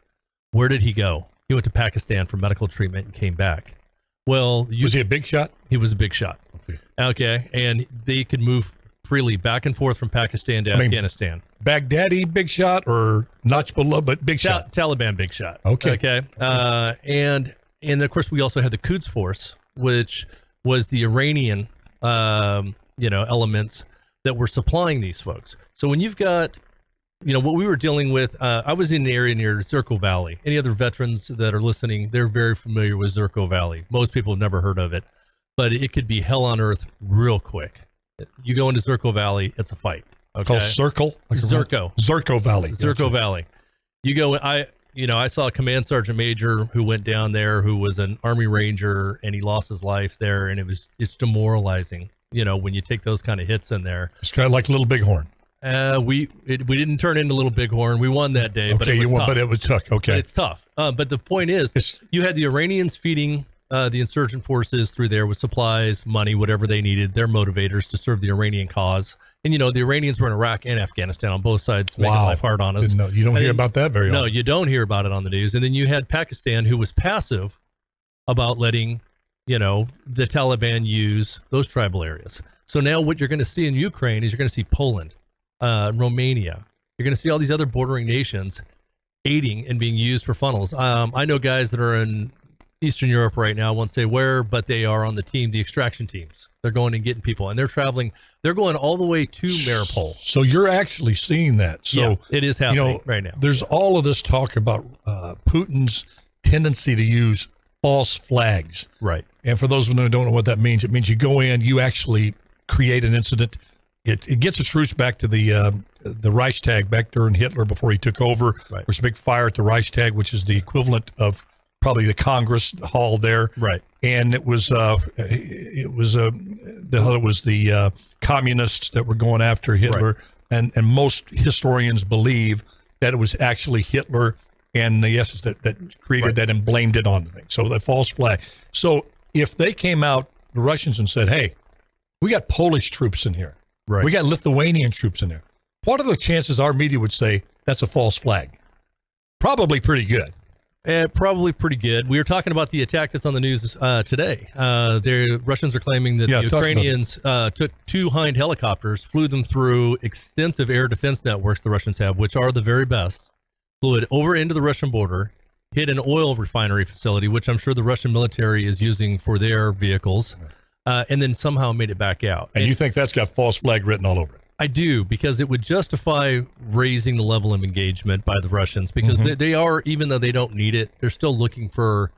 Where did he go? He went to Pakistan for medical treatment and came back. Well, was he a big shot? He was a big shot. Okay. And they could move freely back and forth from Pakistan to Afghanistan. Baghdadi big shot, or notch below, but big shot? Taliban big shot. Okay. And of course, we also had the Quds Force, which was the Iranian, elements that were supplying these folks. So when you've got, what we were dealing with, I was in the area near Zirko Valley. Any other veterans that are listening, they're very familiar with Zirko Valley. Most people have never heard of it, but it could be hell on earth real quick. You go into Zirko Valley, it's a fight. Okay? Called Circle? Zirko Valley. Zirko Valley. You go, I saw a command sergeant major who went down there, who was an Army Ranger, and he lost his life there, and it's demoralizing, when you take those kind of hits in there. It's kind of like Little Bighorn. We didn't turn into Little Bighorn. We won that day, but it was tough. But it was tough. Okay, it's tough. But the point is, you had the Iranians feeding the insurgent forces through there with supplies, money, whatever they needed, their motivators to serve the Iranian cause. And the Iranians were in Iraq and Afghanistan on both sides, making life hard on us. You don't hear about that very often. No, you don't hear about it on the news. And then you had Pakistan, who was passive about letting the Taliban use those tribal areas. So now what you're going to see in Ukraine is you're going to see Poland, Romania. You're going to see all these other bordering nations aiding and being used for funnels. I know guys that are in Eastern Europe right now, I won't say where, but they are on the team, the extraction teams. They're going and getting people, and they're traveling. They're going all the way to Mariupol. So you're actually seeing that. So it is happening right now. There's all of this talk about Putin's tendency to use false flags. Right. And for those who don't know what that means, it means you go in, you actually create an incident. It gets its roots back to the Reichstag back during Hitler before he took over. Right. There's a big fire at the Reichstag, which is the equivalent of probably the Congress Hall there. Right. And it was the communists that were going after Hitler, right. and most historians believe that it was actually Hitler and the SS that created right. that and blamed it on the thing. So the false flag. So if they came out, the Russians, and said, "Hey, we got Polish troops in here, right. we got Lithuanian troops in there," what are the chances our media would say that's a false flag? Probably pretty good. Probably pretty good. We were talking about the attack that's on the news today. The Russians are claiming that the Ukrainians took 2 Hind helicopters, flew them through extensive air defense networks the Russians have, which are the very best, flew it over into the Russian border, hit an oil refinery facility, which I'm sure the Russian military is using for their vehicles, and then somehow made it back out. And you think that's got false flag written all over it? I do, because it would justify raising the level of engagement by the Russians, because they are, even though they don't need it, they're still looking for,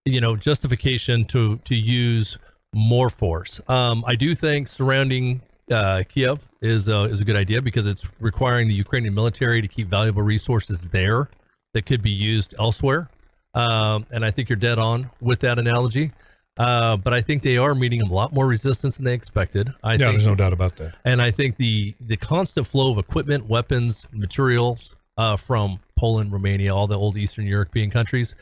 justification to use more force. I do think surrounding Kiev is a good idea, because it's requiring the Ukrainian military to keep valuable resources there that could be used elsewhere. And I think you're dead on with that analogy. But I think they are meeting a lot more resistance than they expected. There's no doubt about that. And I think the constant flow of equipment, weapons, materials from Poland, Romania, all the old Eastern European countries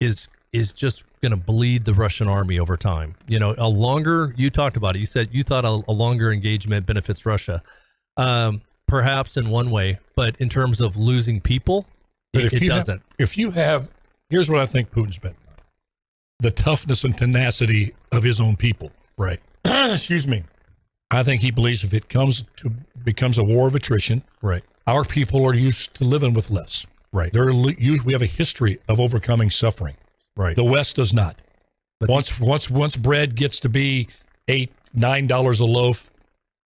is just going to bleed the Russian army over time. A longer, you talked about it, you said you thought a longer engagement benefits Russia. Perhaps in one way, but in terms of losing people, it doesn't. Here's what I think Putin's been. The toughness and tenacity of his own people. Right. Excuse me. I think he believes if it becomes a war of attrition, right, our people are used to living with less. Right. We have a history of overcoming suffering. Right. The West does not. But once bread gets to be $8-9 a loaf,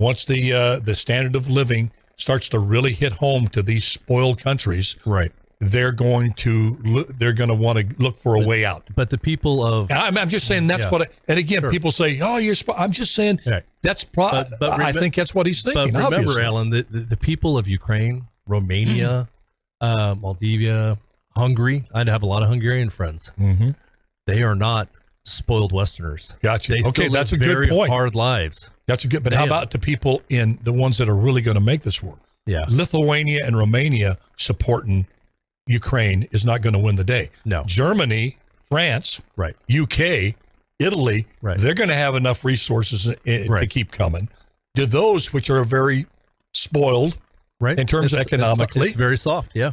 once the standard of living starts to really hit home to these spoiled countries, right, they're going to want to look for a way out. But the people of I'm just saying that's what. And again, sure. People say, "Oh, you're." I'm just saying that's I think that's what he's thinking. But remember, obviously. Alan, the people of Ukraine, Romania, Moldavia, Hungary. I have a lot of Hungarian friends. Mm-hmm. They are not spoiled Westerners. Gotcha. They okay, still that's live a very good point. Hard lives. That's a good. But how about the people in the ones that are really going to make this work? Yeah, Lithuania and Romania supporting Ukraine is not going to win the day. No. Germany, France, right, UK, Italy, right, they're going to have enough resources to keep coming. Do those which are very spoiled, right, in terms of economically, it's very soft. Yeah.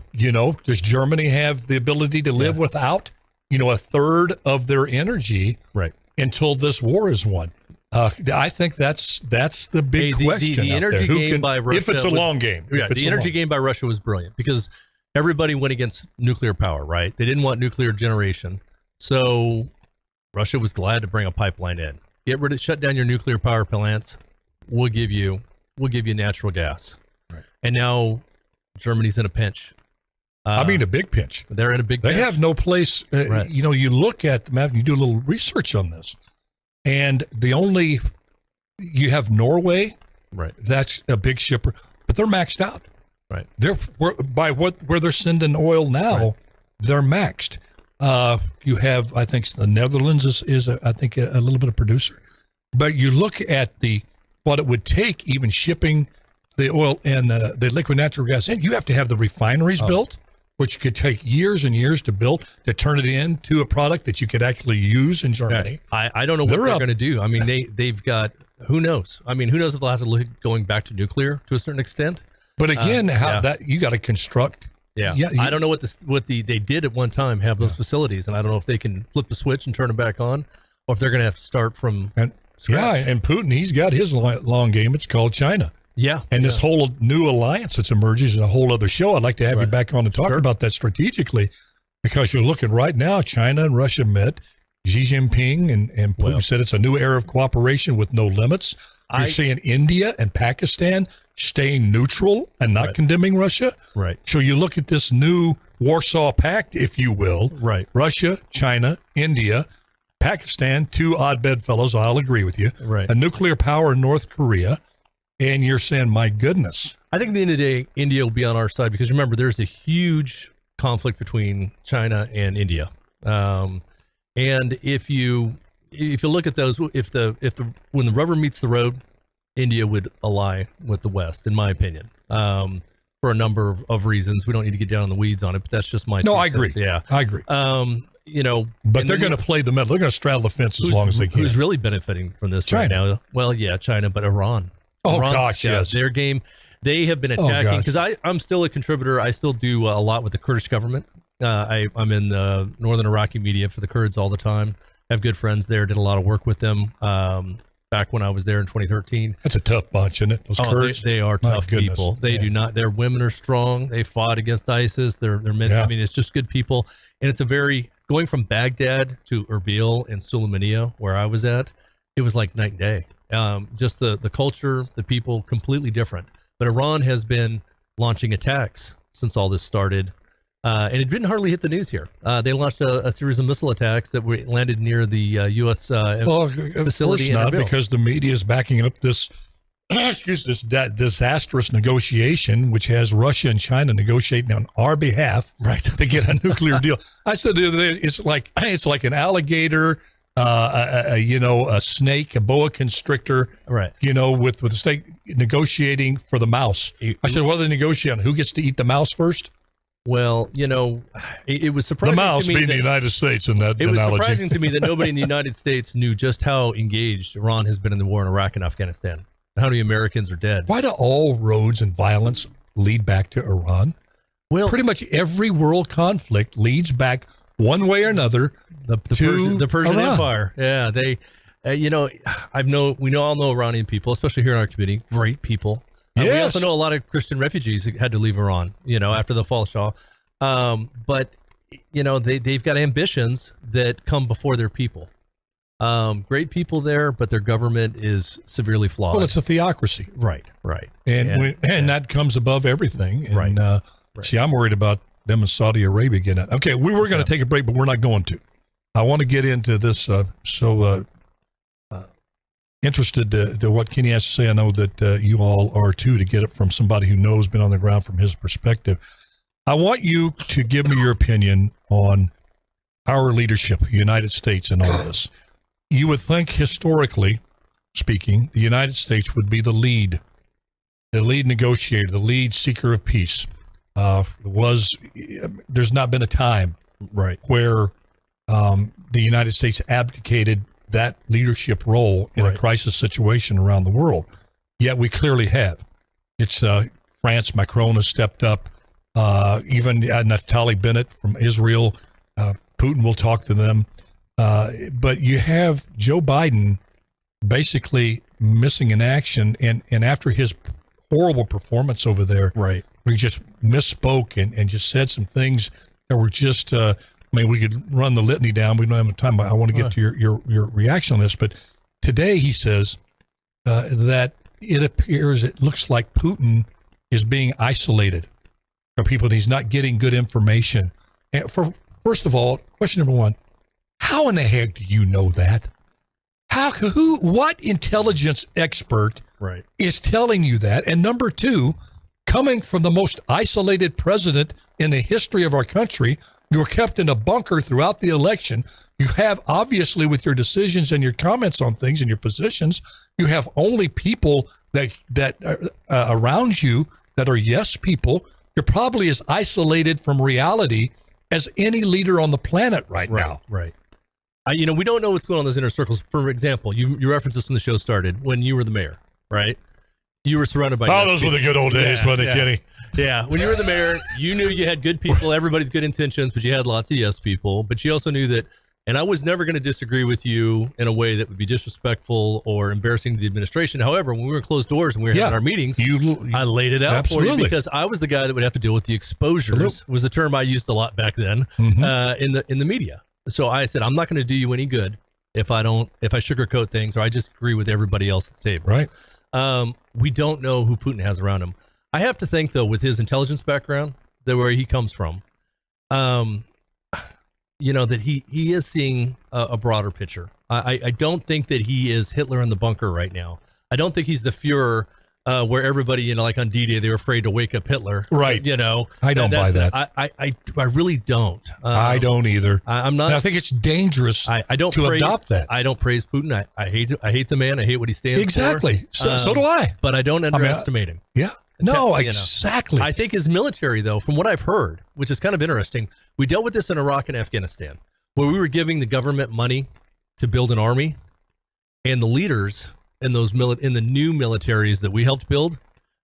Does Germany have the ability to live without, a third of their energy, right, until this war is won? I think that's the big question. The energy game by Russia, if it's a long game. Yeah, the energy game by Russia was brilliant, because everybody went against nuclear power, right? They didn't want nuclear generation. So Russia was glad to bring a pipeline in. Shut down your nuclear power plants. We'll give you natural gas. Right. And now Germany's in a pinch. A big pinch. They're in a big pinch. They have no place. Right. You look at the map and you do a little research on this. And you have Norway. Right. That's a big shipper, but they're maxed out. Right. Where they're sending oil now, right, they're maxed. You have, I think, the Netherlands is a little bit of producer, but you look at what it would take even shipping the oil and the liquid natural gas in. You have to have the refineries built, which could take years and years to build to turn it into a product that you could actually use in Germany. I don't know what they're going to do. I mean, they've got, who knows? I mean, who knows if they'll have to look at going back to nuclear to a certain extent. But again, you got to construct. Yeah, I don't know what they did at one time, have those facilities, and I don't know if they can flip the switch and turn them back on, or if they're going to have to start from scratch. Yeah, and Putin, he's got his long game. It's called China. Yeah, and this whole new alliance that's emerging is a whole other show. I'd like to have you back on to talk about that strategically, because you're looking right now. China and Russia met. Xi Jinping and Putin said it's a new era of cooperation with no limits. You're seeing India and Pakistan staying neutral and not condemning Russia. Right. So you look at this new Warsaw Pact, if you will. Right. Russia, China, India, Pakistan, two odd bedfellows, I'll agree with you. Right. A nuclear power in North Korea. And you're saying, my goodness. I think at the end of the day, India will be on our side because remember, there's a huge conflict between China and India. And if you look at those, when the rubber meets the road, India would ally with the West, in my opinion, for a number of reasons. We don't need to get down in the weeds on it, but that's just my. No, I agree. Yeah, I agree. But they're going to play the middle. They're going to straddle the fence as long as they can. Who's really benefiting from this China. right now? Well, yeah, China, but Iran. Oh, Iran's gosh, yes. Their game, they have been attacking because I'm still a contributor. I still do a lot with the Kurdish government. I'm in the northern Iraqi media for the Kurds all the time. I have good friends there. Did a lot of work with them back when I was there in 2013. That's a tough bunch, isn't it? Those Kurds. They are My tough goodness. people. They do not. Their women are strong. They fought against ISIS. They're men. Yeah. I mean, it's just good people. And it's going from Baghdad to Erbil and Sulaymaniyah, where I was at, it was like night and day. Just the culture, the people, completely different. But Iran has been launching attacks since all this started. And it didn't hardly hit the news here. They launched a series of missile attacks that landed near the U.S. facility. Of course not, because the media is backing up this disastrous negotiation, which has Russia and China negotiating on our behalf to get a nuclear deal. I said the other day, it's like an alligator, a snake, a boa constrictor, right? With a snake negotiating for the mouse. I said, what are they negotiating? Who gets to eat the mouse first? Well, it was surprising. The mouse to me being the United States in that analogy. It was surprising to me that nobody in the United States knew just how engaged Iran has been in the war in Iraq and Afghanistan. How many Americans are dead? Why do all roads and violence lead back to Iran? Well, pretty much every world conflict leads back one way or another the Persian Iran. Empire. Yeah, they, we all know Iranian people, especially here in our community, great people. Yes. We also know a lot of Christian refugees who had to leave Iran, after the fall of Shah. But they've got ambitions that come before their people. Great people there, but their government is severely flawed. Well, it's a theocracy. Right. And that comes above everything. And, right. See, I'm worried about them in Saudi Arabia getting it. Okay, we were going to take a break, but we're not going to. I want to get into this. Interested to what Kenny has to say. I know that you all are too, to get it from somebody who knows, been on the ground from his perspective. I want you to give me your opinion on our leadership, the United States, in all this. You would think, historically speaking, the United States would be the lead negotiator, the lead seeker of peace. There's not been a time where the United States abdicated that leadership role in a crisis situation around the world. Yet we clearly have. It's France. Macron has stepped up. Even Naftali Bennett from Israel. Putin will talk to them. But you have Joe Biden basically missing in action. And after his horrible performance over there, where he just misspoke and just said some things that were just, we could run the litany down. We don't have time. I want to get to your reaction on this. But today he says that it looks like Putin is being isolated from people, and he's not getting good information. And first of all, question number one, how in the heck do you know that? What intelligence expert is telling you that? And number two, coming from the most isolated president in the history of our country, you were kept in a bunker throughout the election. You have, obviously, with your decisions and your comments on things and your positions, you have only people that are around you that are yes people. You're probably as isolated from reality as any leader on the planet right now. Right. We don't know what's going on in those inner circles. For example, you referenced this when the show started, when you were the mayor, right? You were surrounded by those were the good old days, wasn't it, Kenny? Yeah, when you were the mayor, you knew you had good people, everybody with good intentions, but you had lots of yes people. But you also knew that, and I was never going to disagree with you in a way that would be disrespectful or embarrassing to the administration. However, when we were in closed doors and we were having our meetings, I laid it out for you because I was the guy that would have to deal with the exposures, was the term I used a lot back then in the media. So I said, I'm not going to do you any good if I sugarcoat things or I just agree with everybody else at the table. Right. We don't know who Putin has around him. I have to think, though, with his intelligence background, that where he comes from, that he is seeing a broader picture. I don't think that he is Hitler in the bunker right now. I don't think he's the Fuhrer where everybody, like on D-Day, they were afraid to wake up Hitler. Right. I don't buy that. I really don't. I don't either. I'm not. And I think it's dangerous I don't to adopt that. I don't praise Putin. I hate the man. I hate what he stands for. Exactly. So do I. But I don't underestimate him. Yeah. No, exactly. I think his military, though, from what I've heard, which is kind of interesting, we dealt with this in Iraq and Afghanistan, where we were giving the government money to build an army, and the leaders in those in the new militaries that we helped build,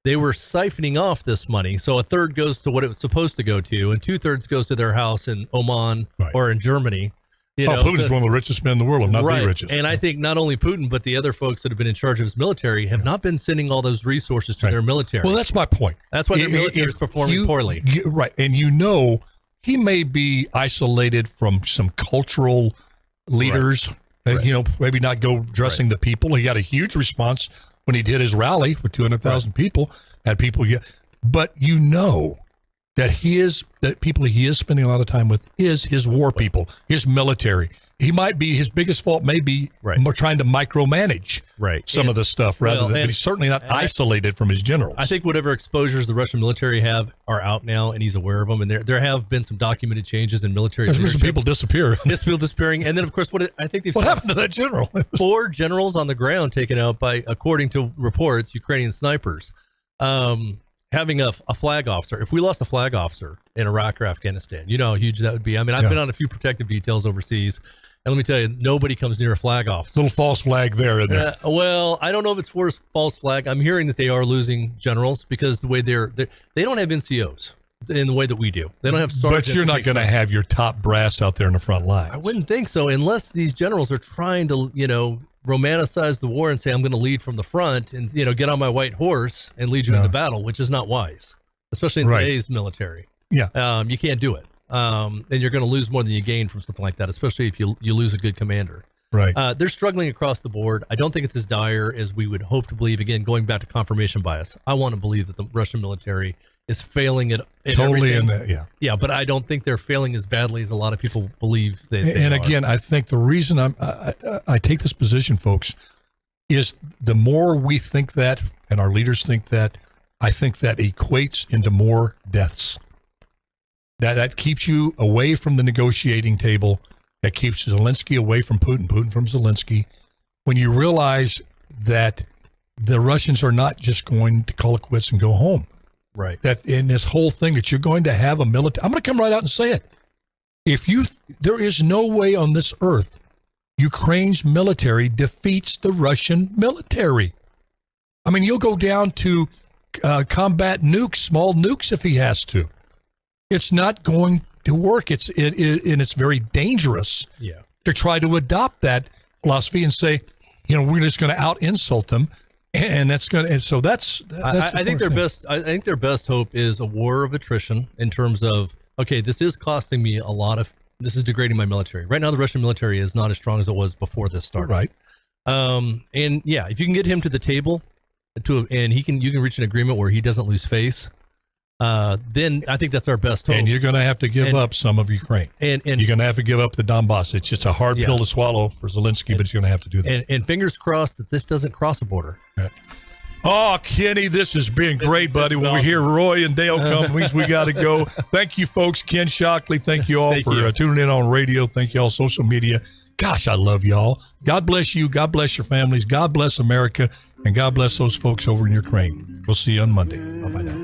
they were siphoning off this money. So a third goes to what it was supposed to go to, and 2/3 goes to their house in Oman or in Germany. Putin's one of the richest men in the world, if not the richest. And I think not only Putin, but the other folks that have been in charge of his military have not been sending all those resources to their military. Well, that's my point. That's why their military is performing poorly. Right. And he may be isolated from some cultural leaders, maybe not go dressing the people. He got a huge response when he did his rally with 200,000 people, had people but that people he is spending a lot of time with is his war people, his military. He might be, his biggest fault may be trying to micromanage some of the stuff but he's certainly not isolated from his generals. I think whatever exposures the Russian military have are out now, and he's aware of them. And there have been some documented changes in military leadership. There's been some people disappear. People disappearing. And then, of course, what happened to that general? 4 generals on the ground taken out by, according to reports, Ukrainian snipers. Having a flag officer. If we lost a flag officer in Iraq or Afghanistan, you know how huge that would be. I mean, I've been on a few protective details overseas, and let me tell you, nobody comes near a flag officer. Little false flag there, isn't there? Well, I don't know if it's for a false flag. I'm hearing that they are losing generals because the way they don't have NCOs in the way that we do. They don't have sergeants. But you're not going to have your top brass out there in the front lines. I wouldn't think so, unless these generals are trying to, romanticize the war and say, I'm going to lead from the front and, get on my white horse and lead you into battle, which is not wise, especially in today's military. Yeah. You can't do it. And you're going to lose more than you gain from something like that, especially if you lose a good commander. Right. They're struggling across the board. I don't think it's as dire as we would hope to believe. Again, going back to confirmation bias, I want to believe that the Russian military is failing at totally everything. In that, yeah, but I don't think they're failing as badly as a lot of people believe they and are. Again, I think the reason I take this position, folks, is the more we think that, and our leaders think that, I think that equates into more deaths. That keeps you away from the negotiating table. That keeps Zelensky away from Putin, Putin from Zelensky. When you realize that the Russians are not just going to call it quits and go home. Right. That in this whole thing that you're going to have a military, I'm going to come right out and say it. There is no way on this earth Ukraine's military defeats the Russian military. I mean, you'll go down to combat nukes, small nukes if he has to. It's not going to work. And it's very dangerous to try to adopt that philosophy and say, we're just going to out insult them. And that's going to, and so that's I think their best hope is a war of attrition in terms of, okay, this is costing me this is degrading my military. Right now, the Russian military is not as strong as it was before this started. Right. And yeah, if you can get him to the table and you can reach an agreement where he doesn't lose face, then I think that's our best hope. And you're going to have to give up some of Ukraine. And you're going to have to give up the Donbass. It's just a hard pill to swallow for Zelensky, but he's going to have to do that. And fingers crossed that this doesn't cross a border. Right. Oh, Kenny, this has been great, buddy. When we hear Roy and Dale come, we got to go. Thank you, folks. Ken Shockley, thank you all for tuning in on radio. Thank you all, social media. Gosh, I love y'all. God bless you. God bless your families. God bless America. And God bless those folks over in Ukraine. We'll see you on Monday. Bye-bye now.